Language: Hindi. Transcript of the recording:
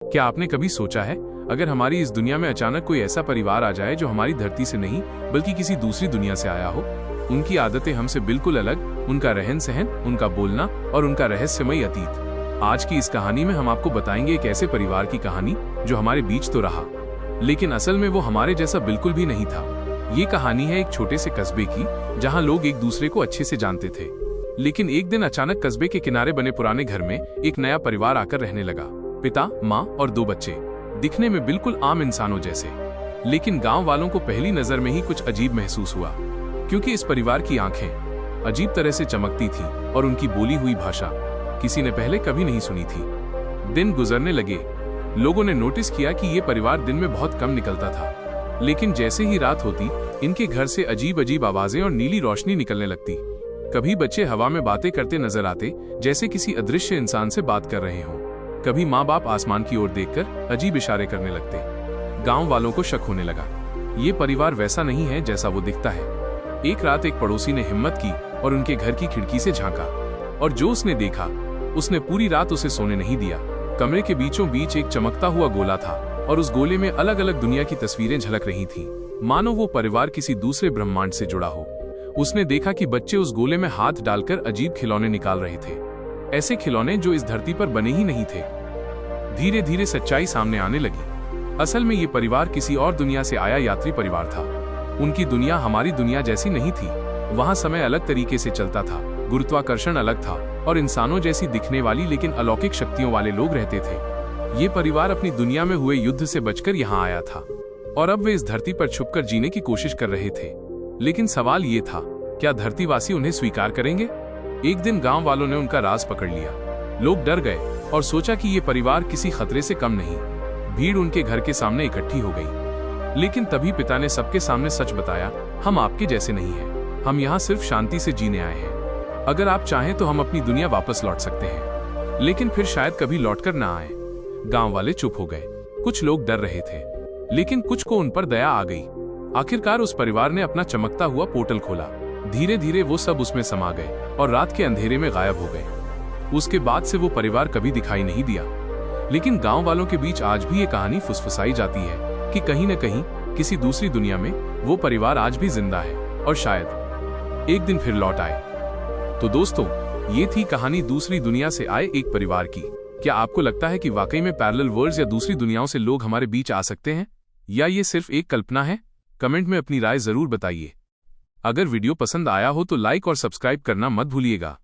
क्या आपने कभी सोचा है, अगर हमारी इस दुनिया में अचानक कोई ऐसा परिवार आ जाए जो हमारी धरती से नहीं बल्कि किसी दूसरी दुनिया से आया हो। उनकी आदतें हमसे बिल्कुल अलग, उनका रहन सहन, उनका बोलना और उनका रहस्यमयी अतीत। आज की इस कहानी में हम आपको बताएंगे एक ऐसे परिवार की कहानी जो हमारे बीच तो रहा, लेकिन असल में वो हमारे जैसा बिल्कुल भी नहीं था। ये कहानी है एक छोटे से कस्बे की, जहाँ लोग एक दूसरे को अच्छे से जानते थे। लेकिन एक दिन अचानक कस्बे के किनारे बने पुराने घर में एक नया परिवार आकर रहने लगा। पिता, माँ और 2 बच्चे, दिखने में बिल्कुल आम इंसानों जैसे। लेकिन गांव वालों को पहली नजर में ही कुछ अजीब महसूस हुआ, क्योंकि इस परिवार की आंखें अजीब तरह से चमकती थी और उनकी बोली हुई भाषा किसी ने पहले कभी नहीं सुनी थी। दिन गुजरने लगे, लोगों ने नोटिस किया कि ये परिवार दिन में बहुत कम निकलता था, लेकिन जैसे ही रात होती इनके घर से अजीब अजीब आवाजें और नीली रोशनी निकलने लगती। कभी बच्चे हवा में बातें करते नजर आते, जैसे किसी अदृश्य इंसान से बात कर रहे हों। कभी माँ बाप आसमान की ओर देखकर अजीब इशारे करने लगते। गांव वालों को शक होने लगा, ये परिवार वैसा नहीं है जैसा वो दिखता है। एक रात एक पड़ोसी ने हिम्मत की और उनके घर की खिड़की से झांका, और जो उसने देखा उसने पूरी रात उसे सोने नहीं दिया। कमरे के बीचों बीच एक चमकता हुआ गोला था और उस गोले में अलग अलग दुनिया की तस्वीरें झलक रही थीं, मानो वो परिवार किसी दूसरे ब्रह्मांड से जुड़ा हो। उसने देखा कि बच्चे उस गोले में हाथ डालकर अजीब खिलौने निकाल रहे थे, ऐसे खिलौने जो इस धरती पर बने ही नहीं थे। धीरे धीरे सच्चाई सामने आने लगी। असल में ये परिवार किसी और दुनिया से आया यात्री परिवार था। उनकी दुनिया हमारी दुनिया जैसी नहीं थी। वहाँ समय अलग तरीके से चलता था, गुरुत्वाकर्षण अलग था और इंसानों जैसी दिखने वाली लेकिन अलौकिक शक्तियों वाले लोग रहते थे। ये परिवार अपनी दुनिया में हुए युद्ध से बचकर यहाँ आया था और अब वे इस धरती पर छुपकर जीने की कोशिश कर रहे थे। लेकिन सवाल ये था, क्या धरतीवासी उन्हें स्वीकार करेंगे? एक दिन गांव वालों ने उनका राज पकड़ लिया। लोग डर गए और सोचा कि ये परिवार किसी खतरे से कम नहीं। भीड़ उनके घर के सामने इकट्ठी हो गई। लेकिन तभी पिता ने सबके सामने सच बताया, हम आपके जैसे नहीं हैं। हम यहाँ सिर्फ शांति से जीने आए हैं। अगर आप चाहें तो हम अपनी दुनिया वापस लौट सकते हैं, लेकिन फिर शायद कभी लौटकर ना आए। गांव वाले चुप हो गए। कुछ लोग डर रहे थे, लेकिन कुछ को उन पर दया आ गई। आखिरकार उस परिवार ने अपना चमकता हुआ पोर्टल खोला। धीरे धीरे वो सब उसमें समा गए और रात के अंधेरे में गायब हो गए। उसके बाद से वो परिवार कभी दिखाई नहीं दिया। लेकिन गांव वालों के बीच आज भी ये कहानी फुसफुसाई जाती है कि कहीं न कहीं किसी दूसरी दुनिया में वो परिवार आज भी जिंदा है और शायद एक दिन फिर लौट आए। तो दोस्तों, ये थी कहानी दूसरी दुनिया से आए एक परिवार की। क्या आपको लगता है कि वाकई में पैरेलल वर्ल्ड्स या दूसरी दुनियाओं से लोग हमारे बीच आ सकते हैं, या ये सिर्फ एक कल्पना है? कमेंट में अपनी राय जरूर बताइए। अगर वीडियो पसंद आया हो तो लाइक और सब्सक्राइब करना मत भूलिएगा।